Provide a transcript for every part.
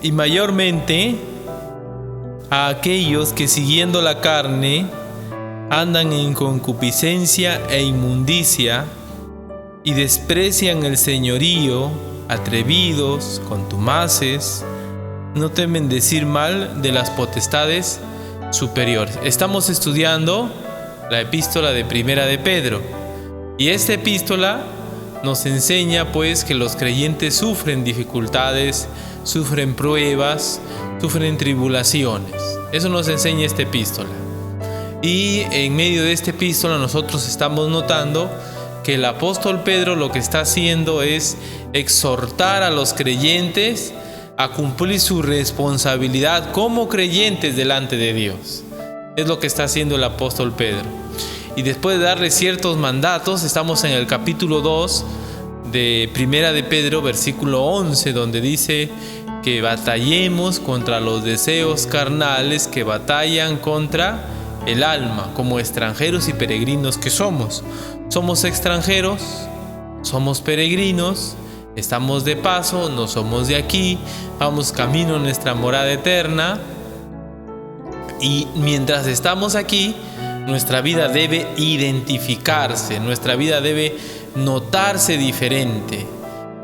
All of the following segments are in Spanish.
y mayormente a aquellos que siguiendo la carne andan en concupiscencia e inmundicia y desprecian el señorío, atrevidos, contumaces, no temen decir mal de las potestades superiores. Estamos estudiando la epístola de Primera de Pedro, y esta epístola nos enseña pues que los creyentes sufren dificultades, sufren pruebas, sufren tribulaciones. Eso nos enseña esta epístola. Y en medio de esta epístola nosotros estamos notando que el apóstol Pedro lo que está haciendo es exhortar a los creyentes a cumplir su responsabilidad como creyentes delante de Dios. Es lo que está haciendo el apóstol Pedro. Y después de darle ciertos mandatos, estamos en el capítulo 2 de Primera de Pedro, versículo 11, donde dice que batallemos contra los deseos carnales que batallan contra el alma, como extranjeros y peregrinos que somos. Somos extranjeros, somos peregrinos, estamos de paso, no somos de aquí, vamos camino a nuestra morada eterna. Y mientras estamos aquí, nuestra vida debe identificarse, nuestra vida debe notarse diferente.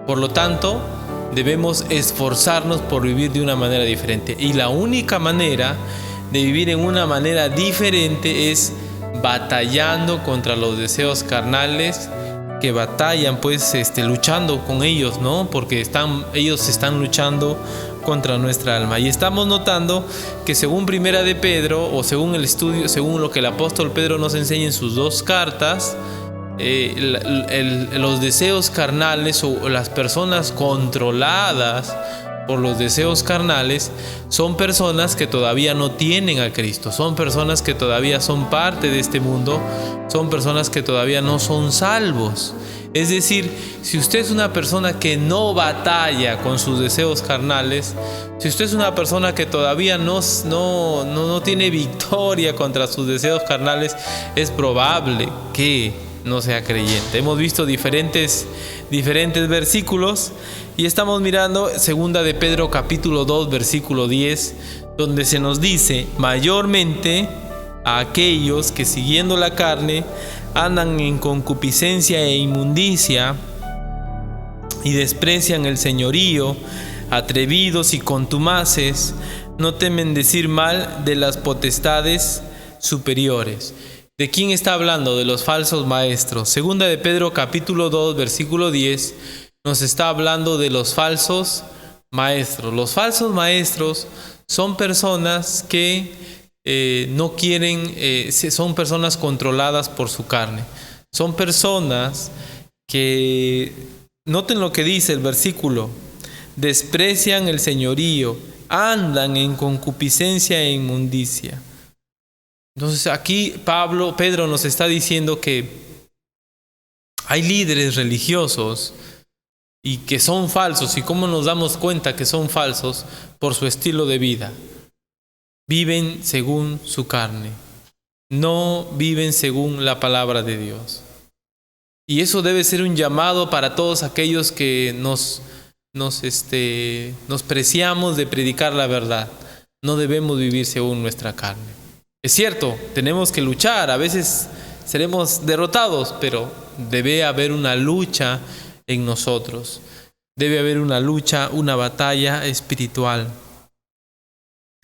Por lo tanto, debemos esforzarnos por vivir de una manera diferente. Y la única manera de vivir en una manera diferente es batallando contra los deseos carnales que batallan, pues luchando con ellos, ¿no? Porque ellos están luchando contra nuestra alma. Y estamos notando que según Primera de Pedro, o según el estudio, según lo que el apóstol Pedro nos enseña en sus dos cartas, los deseos carnales o las personas controladas por los deseos carnales son personas que todavía no tienen a Cristo, son personas que todavía son parte de este mundo, son personas que todavía no son salvos. Es decir, si usted es una persona que no batalla con sus deseos carnales, si usted es una persona que todavía no tiene victoria contra sus deseos carnales, es probable que no sea creyente. Hemos visto diferentes versículos y estamos mirando segunda de Pedro capítulo 2 versículo 10, donde se nos dice: mayormente a aquellos que siguiendo la carne andan en concupiscencia e inmundicia y desprecian el señorío, atrevidos y contumaces, no temen decir mal de las potestades superiores. ¿De quién está hablando? De los falsos maestros. Segunda de Pedro capítulo 2 versículo 10 nos está hablando de los falsos maestros. Los falsos maestros son personas que no quieren, son personas controladas por su carne. Son personas que, noten lo que dice el versículo, desprecian el señorío, andan en concupiscencia e inmundicia. Entonces aquí Pedro nos está diciendo que hay líderes religiosos y que son falsos. ¿Y cómo nos damos cuenta que son falsos? Por su estilo de vida. Viven según su carne, no viven según la palabra de Dios. Y eso debe ser un llamado para todos aquellos que nos preciamos de predicar la verdad. No debemos vivir según nuestra carne. Es cierto, tenemos que luchar, a veces seremos derrotados, pero debe haber una lucha en nosotros. Debe haber una lucha, una batalla espiritual.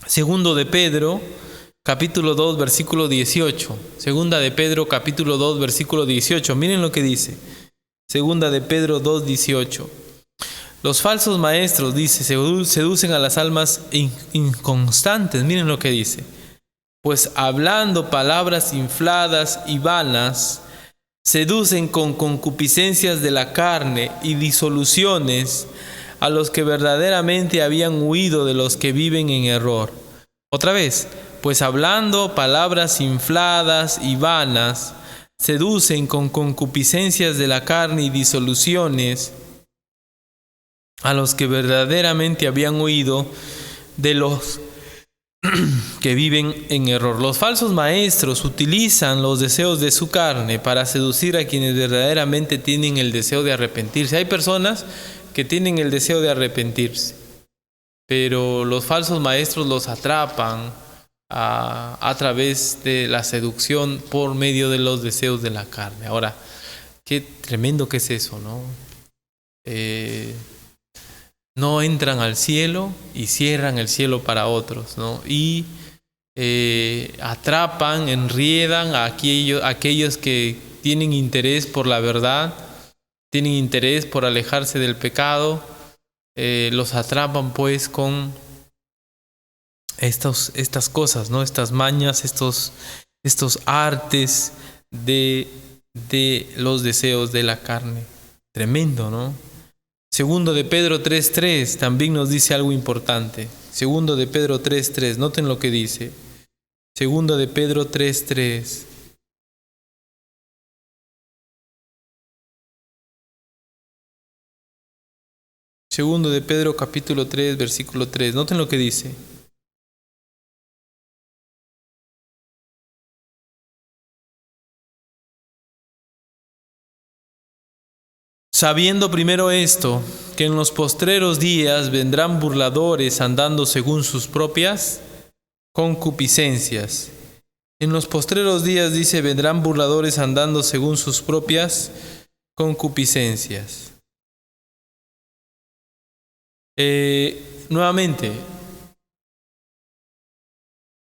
Segundo de Pedro, capítulo 2, versículo 18. Segunda de Pedro, capítulo 2, versículo 18. Miren lo que dice. Segunda de Pedro 2, 18. Los falsos maestros, dice, seducen a las almas inconstantes. Miren lo que dice. Pues hablando palabras infladas y vanas, seducen con concupiscencias de la carne y disoluciones a los que verdaderamente habían huido de los que viven en error. Otra vez, pues hablando palabras infladas y vanas, seducen con concupiscencias de la carne y disoluciones a los que verdaderamente habían huido de los que viven en error. Los falsos maestros utilizan los deseos de su carne para seducir a quienes verdaderamente tienen el deseo de arrepentirse. Hay personas que tienen el deseo de arrepentirse, pero los falsos maestros los atrapan a través de la seducción por medio de los deseos de la carne. Ahora, qué tremendo que es eso, ¿no? No entran al cielo y cierran el cielo para otros, ¿no? Y atrapan, enriedan a aquellos que tienen interés por la verdad, tienen interés por alejarse del pecado, los atrapan pues con estas cosas, ¿no? Estas mañas, estos artes de los deseos de la carne. Tremendo, ¿no? Segundo de Pedro 3:3 también nos dice algo importante. Segundo de Pedro 3:3, noten lo que dice. Segundo de Pedro 3:3. Segundo de Pedro capítulo 3, versículo 3. Noten lo que dice. Sabiendo primero esto, que en los postreros días vendrán burladores andando según sus propias concupiscencias. En los postreros días, dice, vendrán burladores andando según sus propias concupiscencias. Nuevamente,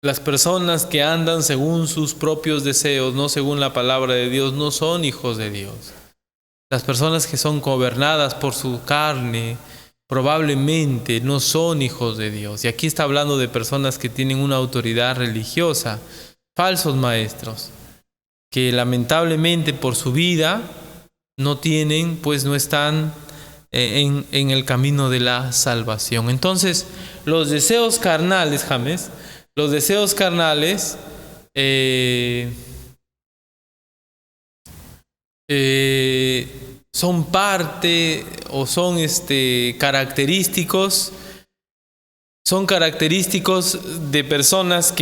las personas que andan según sus propios deseos, no según la palabra de Dios, no son hijos de Dios. Las personas que son gobernadas por su carne probablemente no son hijos de Dios. Y aquí está hablando de personas que tienen una autoridad religiosa, falsos maestros, que lamentablemente por su vida no tienen, pues no están en el camino de la salvación. Entonces, los deseos carnales, James, los deseos carnales son parte o son característicos de personas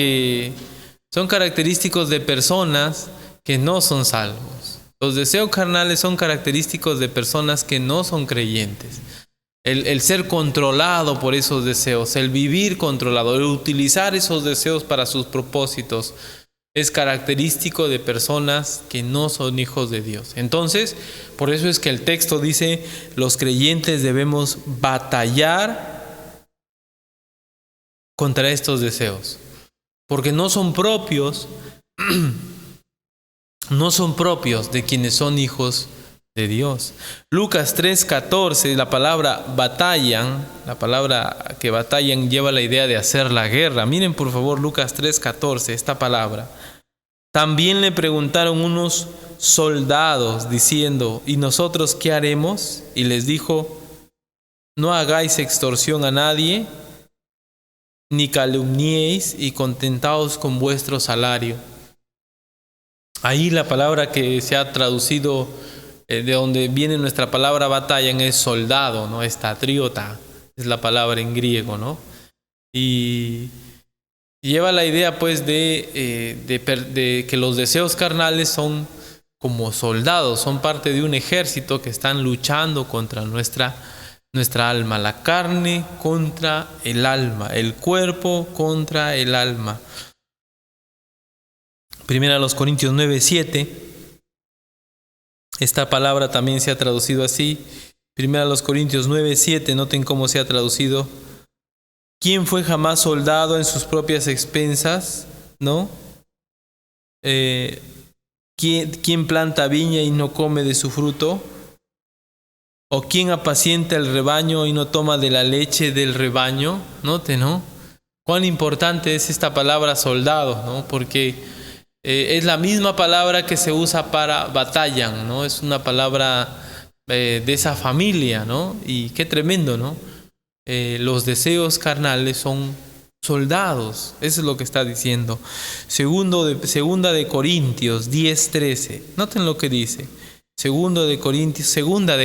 que no son salvos. Los deseos carnales son característicos de personas que no son creyentes. El ser controlado por esos deseos, el vivir controlado, el utilizar esos deseos para sus propósitos, es característico de personas que no son hijos de Dios. Entonces, por eso es que el texto dice, los creyentes debemos batallar contra estos deseos, porque no son propios de quienes son hijos de Dios. Lucas 3:14, la palabra batallan, la palabra que batallan lleva la idea de hacer la guerra. Miren por favor Lucas 3:14, esta palabra. También le preguntaron unos soldados diciendo, ¿y nosotros qué haremos? Y les dijo, no hagáis extorsión a nadie, ni calumniéis, y contentaos con vuestro salario. Ahí la palabra que se ha traducido, de donde viene nuestra palabra batallan, es soldado, ¿no? Estatriota, es la palabra en griego, ¿no? Y lleva la idea pues de que los deseos carnales son como soldados, son parte de un ejército que están luchando contra nuestra alma, la carne contra el alma, el cuerpo contra el alma. Primera a los Corintios 9:7, esta palabra también se ha traducido así. Primera a los Corintios 9:7, noten cómo se ha traducido. ¿Quién fue jamás soldado en sus propias expensas? ¿No? ¿Quién planta viña y no come de su fruto? ¿O quién apacienta el rebaño y no toma de la leche del rebaño? Note, ¿no? Cuán importante es esta palabra soldado, ¿no? Porque es la misma palabra que se usa para batallan, ¿no? Es una palabra de esa familia, ¿no? Y qué tremendo, ¿no? Los deseos carnales son soldados, eso es lo que está diciendo. Segunda de Corintios 10:13, noten lo que dice. Segunda de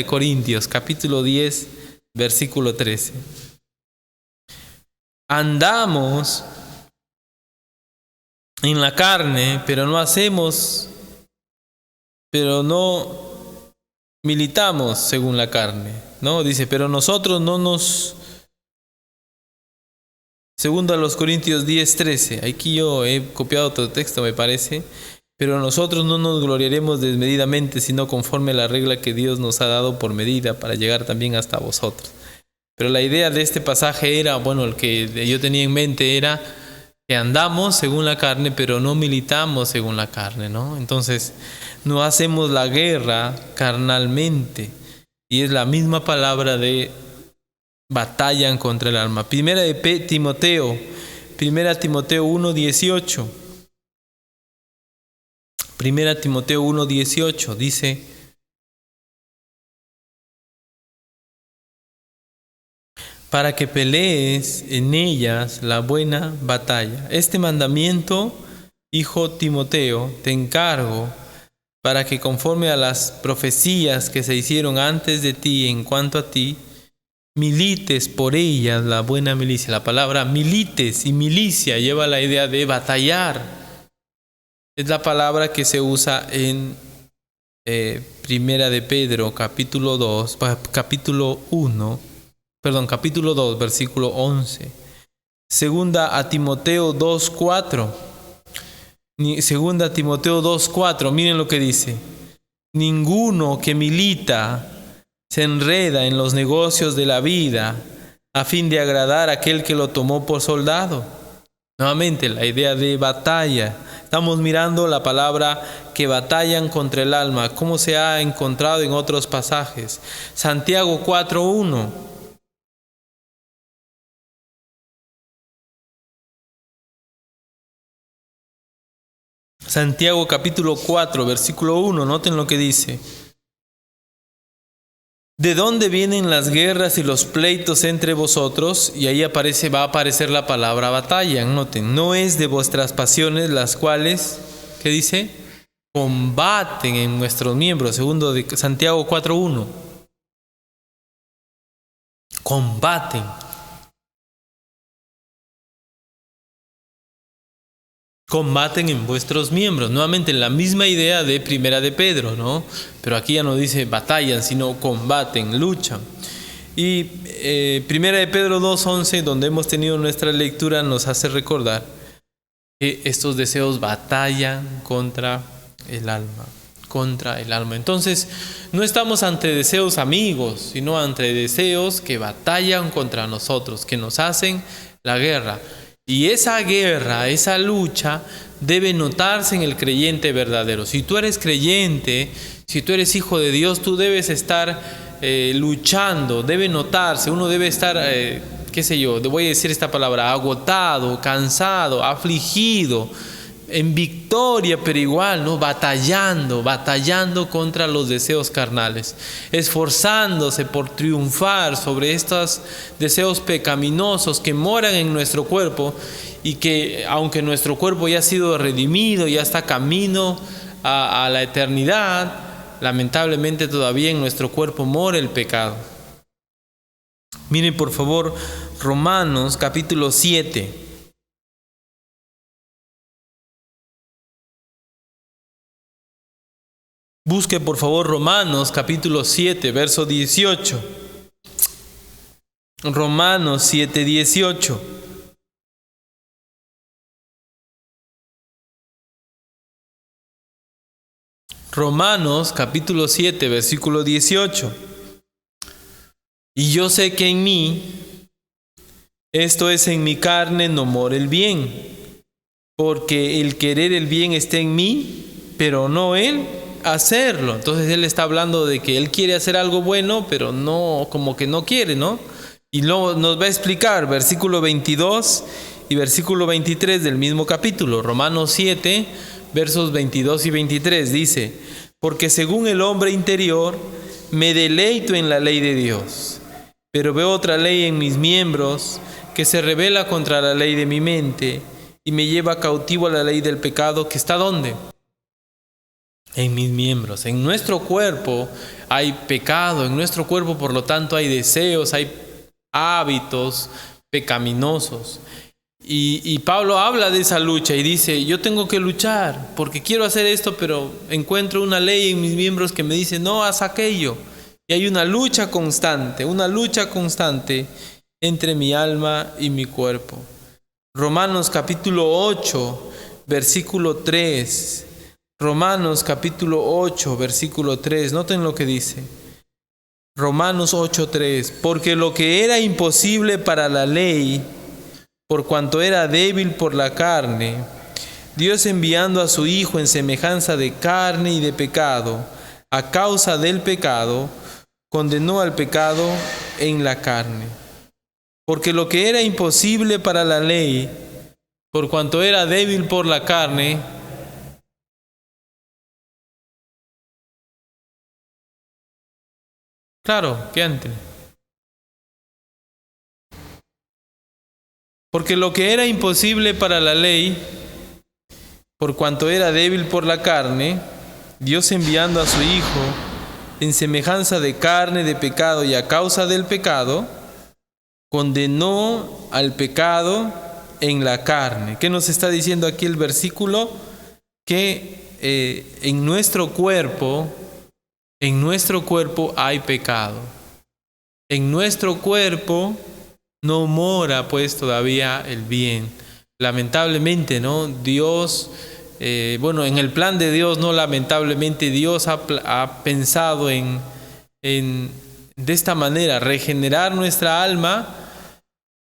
Corintios, capítulo 10, versículo 13. Andamos en la carne, pero no militamos según la carne, ¿no? Dice, pero nosotros no nos Segundo a los Corintios 10:13. Aquí yo he copiado otro texto, me parece. Pero nosotros no nos gloriaremos desmedidamente, sino conforme a la regla que Dios nos ha dado por medida, para llegar también hasta vosotros. Pero la idea de este pasaje era, bueno, el que yo tenía en mente era que andamos según la carne, pero no militamos según la carne, ¿no? Entonces, no hacemos la guerra carnalmente. Y es la misma palabra de batallan contra el alma. Primera Timoteo 1:18. Primera Timoteo 1:18 dice: para que pelees en ellas la buena batalla. Este mandamiento, hijo Timoteo, te encargo, para que conforme a las profecías que se hicieron antes de ti en cuanto a ti, milites por ellas la buena milicia. La palabra milites y milicia lleva la idea de batallar. Es la palabra que se usa en Primera de Pedro, capítulo 2, versículo 11. Segunda a Timoteo 2:4. Segunda a Timoteo 2:4. Miren lo que dice: ninguno que milita se enreda en los negocios de la vida a fin de agradar a aquel que lo tomó por soldado. Nuevamente, la idea de batalla. Estamos mirando la palabra que batallan contra el alma, como se ha encontrado en otros pasajes. Santiago 4:1. Santiago capítulo 4, versículo 1. Noten lo que dice: ¿de dónde vienen las guerras y los pleitos entre vosotros? Y ahí va a aparecer la palabra batalla. Noten, no es de vuestras pasiones las cuales, ¿qué dice? Combaten en nuestros miembros. Segundo de Santiago 4:1. Combaten. Combaten en vuestros miembros. Nuevamente la misma idea de Primera de Pedro, ¿no? Pero aquí ya no dice batallan, sino combaten, luchan. Y Primera de Pedro 2:11, donde hemos tenido nuestra lectura, nos hace recordar que estos deseos batallan contra el alma. Entonces, no estamos ante deseos amigos, sino ante deseos que batallan contra nosotros, que nos hacen la guerra. Y esa guerra, esa lucha, debe notarse en el creyente verdadero. Si tú eres creyente, si tú eres hijo de Dios, tú debes estar luchando, debe notarse. Uno debe estar, voy a decir esta palabra, agotado, cansado, afligido, en victoria, pero igual, ¿no? Batallando contra los deseos carnales, esforzándose por triunfar sobre estos deseos pecaminosos que moran en nuestro cuerpo y que, aunque nuestro cuerpo ya ha sido redimido, ya está camino a la eternidad, lamentablemente todavía en nuestro cuerpo mora el pecado. Miren por favor Romanos capítulo 7. Busque por favor Romanos capítulo 7, verso 18. Romanos 7:18. Romanos capítulo 7, versículo 18. Y yo sé que en mí, esto es en mi carne, no mora el bien, porque el querer el bien está en mí, pero no el hacerlo. Entonces él está hablando de que él quiere hacer algo bueno, pero no, como que no quiere, ¿no? Y luego nos va a explicar versículo 22 y versículo 23 del mismo capítulo, Romanos 7, versos 22 y 23, dice: porque según el hombre interior me deleito en la ley de Dios, pero veo otra ley en mis miembros que se rebela contra la ley de mi mente y me lleva cautivo a la ley del pecado que está ¿dónde? En mis miembros. En nuestro cuerpo hay pecado, en nuestro cuerpo por lo tanto hay deseos, hay hábitos pecaminosos. Y Pablo habla de esa lucha y dice: yo tengo que luchar porque quiero hacer esto, pero encuentro una ley en mis miembros que me dice no, haz aquello. Y hay una lucha constante entre mi alma y mi cuerpo. Romanos capítulo 8, versículo 3. Romanos capítulo 8, versículo 3. Noten lo que dice. Romanos 8, 3. Porque lo que era imposible para la ley, por cuanto era débil por la carne, Dios enviando a su Hijo en semejanza de carne y de pecado, a causa del pecado, condenó al pecado en la carne. Porque lo que era imposible para la ley, por cuanto era débil por la carne, claro, que antes. Porque lo que era imposible para la ley, por cuanto era débil por la carne, Dios enviando a su Hijo en semejanza de carne de pecado y a causa del pecado, condenó al pecado en la carne. ¿Qué nos está diciendo aquí el versículo? Que en nuestro cuerpo hay pecado. En nuestro cuerpo no mora pues todavía el bien. Lamentablemente, ¿no? Dios, en el plan de Dios, no lamentablemente, Dios ha pensado en de esta manera regenerar nuestra alma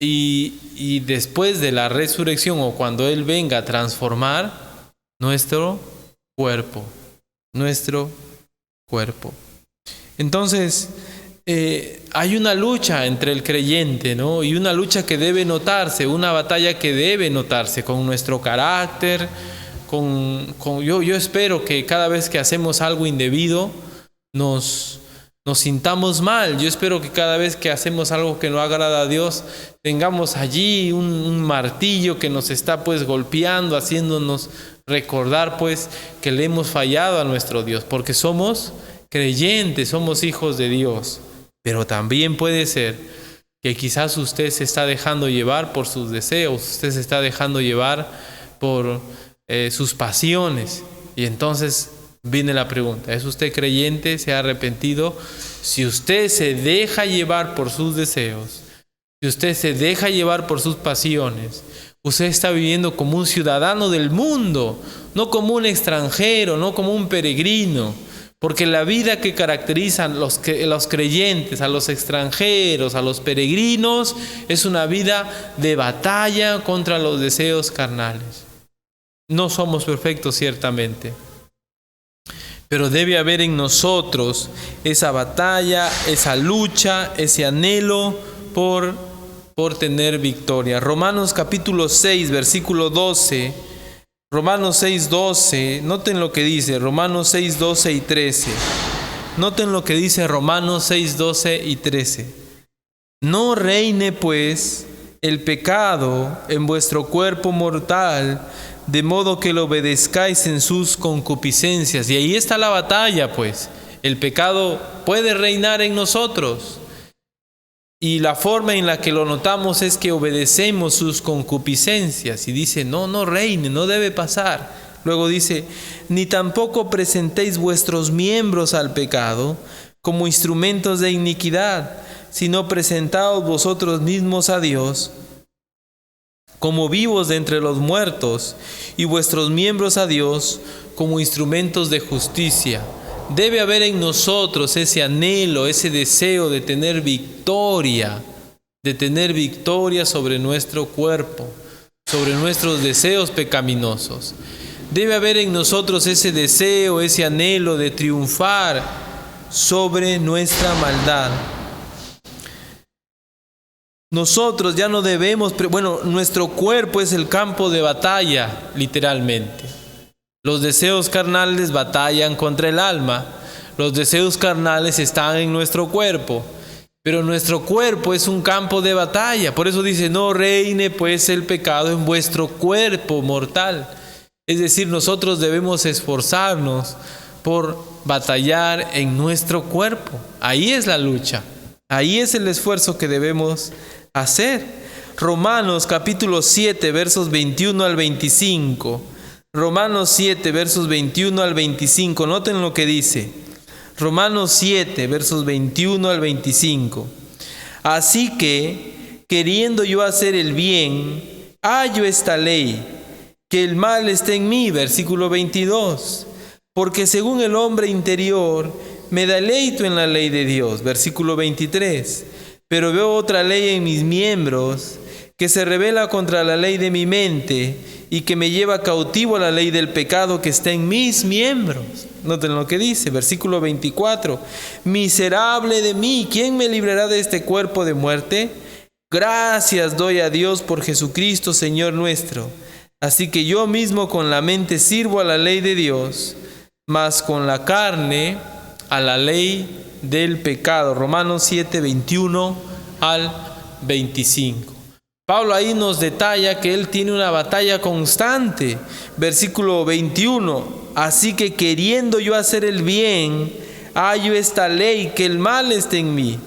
y después de la resurrección o cuando Él venga a transformar nuestro cuerpo. Entonces, hay una lucha entre el creyente, ¿no? Y una lucha que debe notarse, una batalla que debe notarse con nuestro carácter, yo espero que cada vez que hacemos algo indebido nos sintamos mal. Yo espero que cada vez que hacemos algo que no agrada a Dios, tengamos allí un martillo que nos está pues golpeando, haciéndonos recordar pues que le hemos fallado a nuestro Dios, porque somos creyentes, somos hijos de Dios. Pero también puede ser que quizás usted se está dejando llevar por sus deseos, usted se está dejando llevar por sus pasiones. Y entonces viene la pregunta, ¿es usted creyente? ¿Se ha arrepentido? Si usted se deja llevar por sus deseos, si usted se deja llevar por sus pasiones, usted está viviendo como un ciudadano del mundo, no como un extranjero, no como un peregrino. Porque la vida que caracteriza a los creyentes, a los extranjeros, a los peregrinos, es una vida de batalla contra los deseos carnales. No somos perfectos, ciertamente, pero debe haber en nosotros esa batalla, esa lucha, ese anhelo por tener victoria. Romanos capítulo 6, versículo 12. Romanos 6, 12, noten lo que dice, Romanos 6, 12 y 13. Noten lo que dice Romanos 6, 12 y 13. No reine pues el pecado en vuestro cuerpo mortal, de modo que lo obedezcáis en sus concupiscencias. Y ahí está la batalla pues. El pecado puede reinar en nosotros. Y la forma en la que lo notamos es que obedecemos sus concupiscencias. Y dice, no reine, no debe pasar. Luego dice, ni tampoco presentéis vuestros miembros al pecado como instrumentos de iniquidad, sino presentaos vosotros mismos a Dios como vivos de entre los muertos, y vuestros miembros a Dios como instrumentos de justicia. Debe haber en nosotros ese anhelo, ese deseo de tener victoria sobre nuestro cuerpo, sobre nuestros deseos pecaminosos. Debe haber en nosotros ese deseo, ese anhelo de triunfar sobre nuestra maldad. Nosotros ya no debemos, nuestro cuerpo es el campo de batalla, literalmente. Los deseos carnales batallan contra el alma. Los deseos carnales están en nuestro cuerpo. Pero nuestro cuerpo es un campo de batalla. Por eso dice, no reine pues el pecado en vuestro cuerpo mortal. Es decir, nosotros debemos esforzarnos por batallar en nuestro cuerpo. Ahí es la lucha. Ahí es el esfuerzo que debemos hacer. Romanos capítulo 7, versos 21 al 25. Romanos 7, versos 21 al 25. Noten lo que dice. Romanos 7, versos 21 al 25. Así que, queriendo yo hacer el bien, hallo esta ley, que el mal está en mí, versículo 22, porque según el hombre interior me deleito en la ley de Dios, versículo 23, pero veo otra ley en mis miembros, que se rebela contra la ley de mi mente y que me lleva cautivo a la ley del pecado que está en mis miembros. Noten lo que dice, versículo 24. Miserable de mí, ¿quién me librará de este cuerpo de muerte? Gracias doy a Dios por Jesucristo, Señor nuestro. Así que yo mismo con la mente sirvo a la ley de Dios, mas con la carne a la ley del pecado. Romanos 7, 21 al 25. Pablo ahí nos detalla que él tiene una batalla constante. Versículo 21. Así que queriendo yo hacer el bien, hallo esta ley, que el mal esté en mí.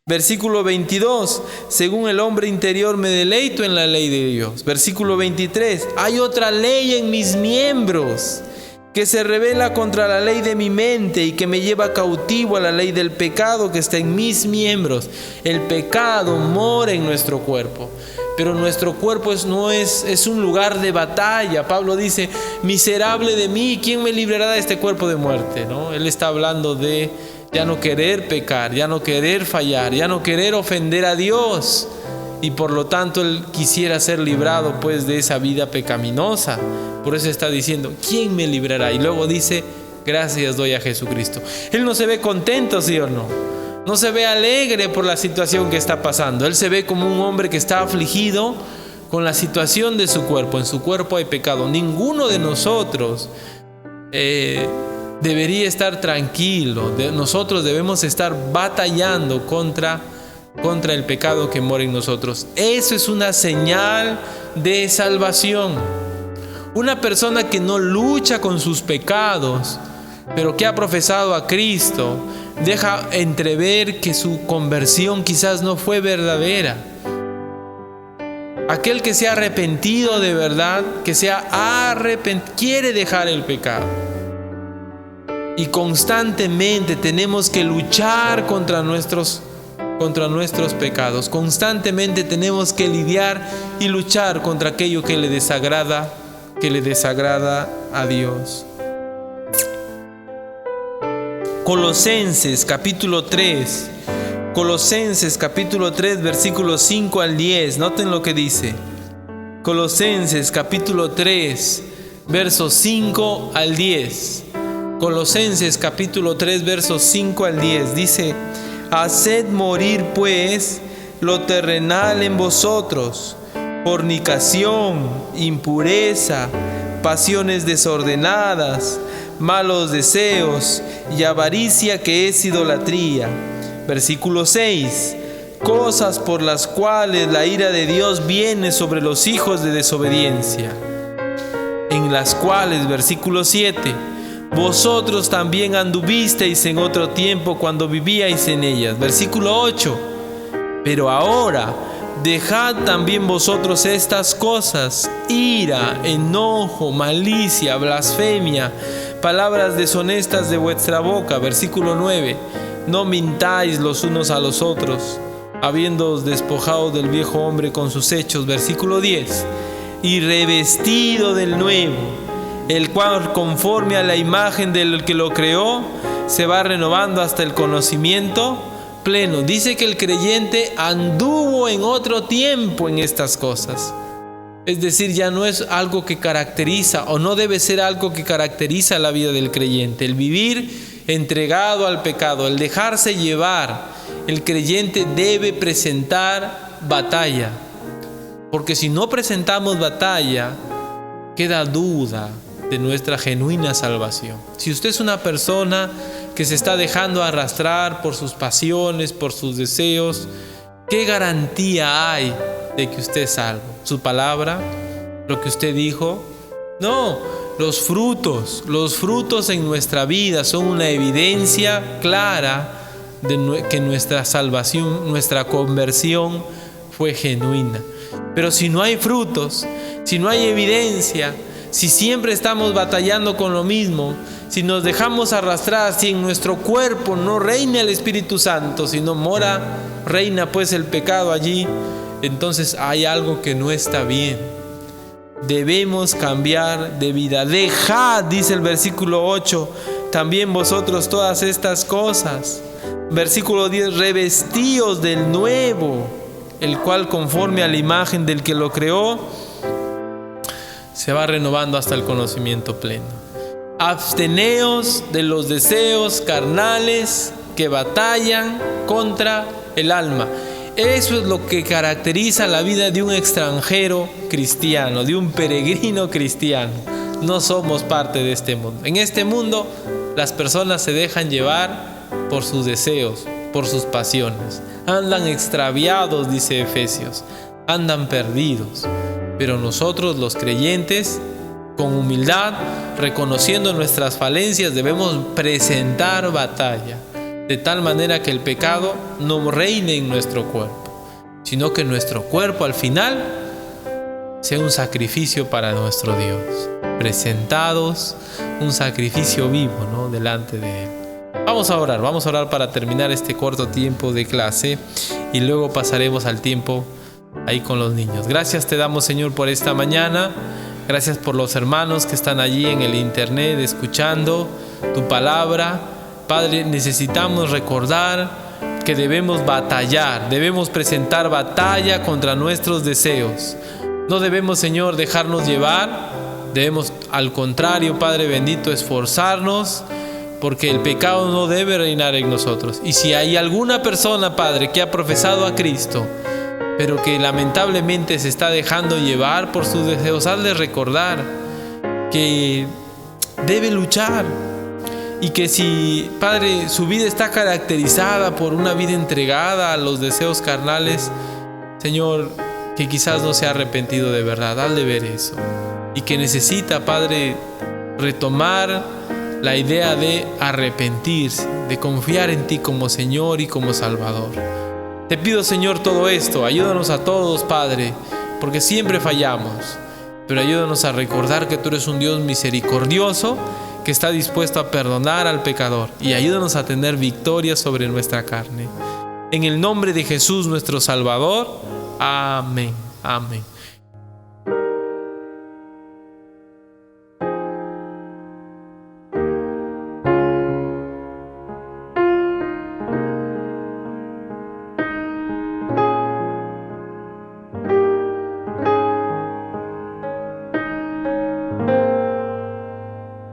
Versículo 22. Según el hombre interior me deleito en la ley de Dios. Versículo 23. Hay otra ley en mis miembros, que se rebela contra la ley de mi mente y que me lleva cautivo a la ley del pecado que está en mis miembros. El pecado mora en nuestro cuerpo, pero nuestro cuerpo es un lugar de batalla. Pablo dice, miserable de mí, ¿quién me librará de este cuerpo de muerte? ¿No? Él está hablando de ya no querer pecar, ya no querer fallar, ya no querer ofender a Dios. Y por lo tanto él quisiera ser librado pues de esa vida pecaminosa. Por eso está diciendo, ¿quién me librará? Y luego dice, gracias doy a Jesucristo. Él no se ve contento, ¿sí o no? No se ve alegre por la situación que está pasando. Él se ve como un hombre que está afligido con la situación de su cuerpo. En su cuerpo hay pecado. Ninguno de nosotros debería estar tranquilo. Nosotros debemos estar batallando contra el pecado que mora en nosotros. Eso es una señal de salvación. Una persona que no lucha con sus pecados, pero que ha profesado a Cristo, deja entrever que su conversión quizás no fue verdadera. Aquel que se ha arrepentido de verdad, quiere dejar el pecado. Y constantemente tenemos que luchar contra nuestros pecados. Constantemente tenemos que lidiar y luchar contra aquello que le desagrada a Dios. Colosenses capítulo 3, versículos 5 al 10. Noten lo que dice. Colosenses capítulo 3, versos 5 al 10. Colosenses capítulo 3, versos 5 al 10. Dice, haced morir pues lo terrenal en vosotros, fornicación, impureza, pasiones desordenadas, malos deseos y avaricia, que es idolatría. Versículo 6. Cosas por las cuales la ira de Dios viene sobre los hijos de desobediencia, en las cuales, versículo 7, vosotros también anduvisteis en otro tiempo cuando vivíais en ellas. Versículo 8. Pero ahora dejad también vosotros estas cosas: ira, enojo, malicia, blasfemia, palabras deshonestas de vuestra boca. Versículo 9. No mintáis los unos a los otros, habiéndoos despojado del viejo hombre con sus hechos. Versículo 10. Y revestido del nuevo, el cual conforme a la imagen del que lo creó, se va renovando hasta el conocimiento pleno. Dice que el creyente anduvo en otro tiempo en estas cosas. Es decir, ya no es algo que caracteriza, o no debe ser algo que caracteriza la vida del creyente. El vivir entregado al pecado, el dejarse llevar. El creyente debe presentar batalla, porque si no presentamos batalla, queda duda de nuestra genuina salvación. Si usted es una persona que se está dejando arrastrar por sus pasiones, por sus deseos, ¿qué garantía hay de que usted es salvo? ¿Su palabra? ¿Lo que usted dijo? No, los frutos en nuestra vida son una evidencia clara de que nuestra salvación, nuestra conversión fue genuina. Pero si no hay frutos, si no hay evidencia, si siempre estamos batallando con lo mismo, si nos dejamos arrastrar, si en nuestro cuerpo no reina el Espíritu Santo, si no reina pues el pecado allí, entonces hay algo que no está bien. debemos cambiar de vida. Dejad, dice el versículo 8, también vosotros todas estas cosas. Versículo 10, revestíos del nuevo, el cual conforme a la imagen del que lo creó, se va renovando hasta el conocimiento pleno. Absteneos de los deseos carnales que batallan contra el alma. Eso es lo que caracteriza la vida de un extranjero cristiano, de un peregrino cristiano. No somos parte de este mundo. En este mundo las personas se dejan llevar por sus deseos, por sus pasiones. Andan extraviados, dice Efesios, andan perdidos. Pero nosotros los creyentes, con humildad, reconociendo nuestras falencias, debemos presentar batalla, de tal manera que el pecado no reine en nuestro cuerpo, sino que nuestro cuerpo al final sea un sacrificio para nuestro Dios, presentados, un sacrificio vivo, ¿no?, delante de Él. Vamos a orar para terminar este corto tiempo de clase y luego pasaremos al tiempo ahí con los niños. Gracias te damos, Señor, por esta mañana. Gracias por los hermanos que están allí en el internet escuchando tu palabra. Padre, necesitamos recordar que debemos batallar, debemos presentar batalla contra nuestros deseos. No debemos, Señor, dejarnos llevar. Debemos, al contrario, Padre bendito, esforzarnos, porque el pecado no debe reinar en nosotros. Y si hay alguna persona, Padre, que ha profesado a Cristo, pero que lamentablemente se está dejando llevar por sus deseos, hazle recordar que debe luchar. Y que si, Padre, su vida está caracterizada por una vida entregada a los deseos carnales, Señor, que quizás no se ha arrepentido de verdad, hazle ver eso. Y que necesita, Padre, retomar la idea de arrepentirse, de confiar en ti como Señor y como Salvador. Te pido, Señor, todo esto. Ayúdanos a todos, Padre, porque siempre fallamos. Pero ayúdanos a recordar que tú eres un Dios misericordioso, que está dispuesto a perdonar al pecador. Y ayúdanos a tener victoria sobre nuestra carne. En el nombre de Jesús, nuestro Salvador. Amén. Amén.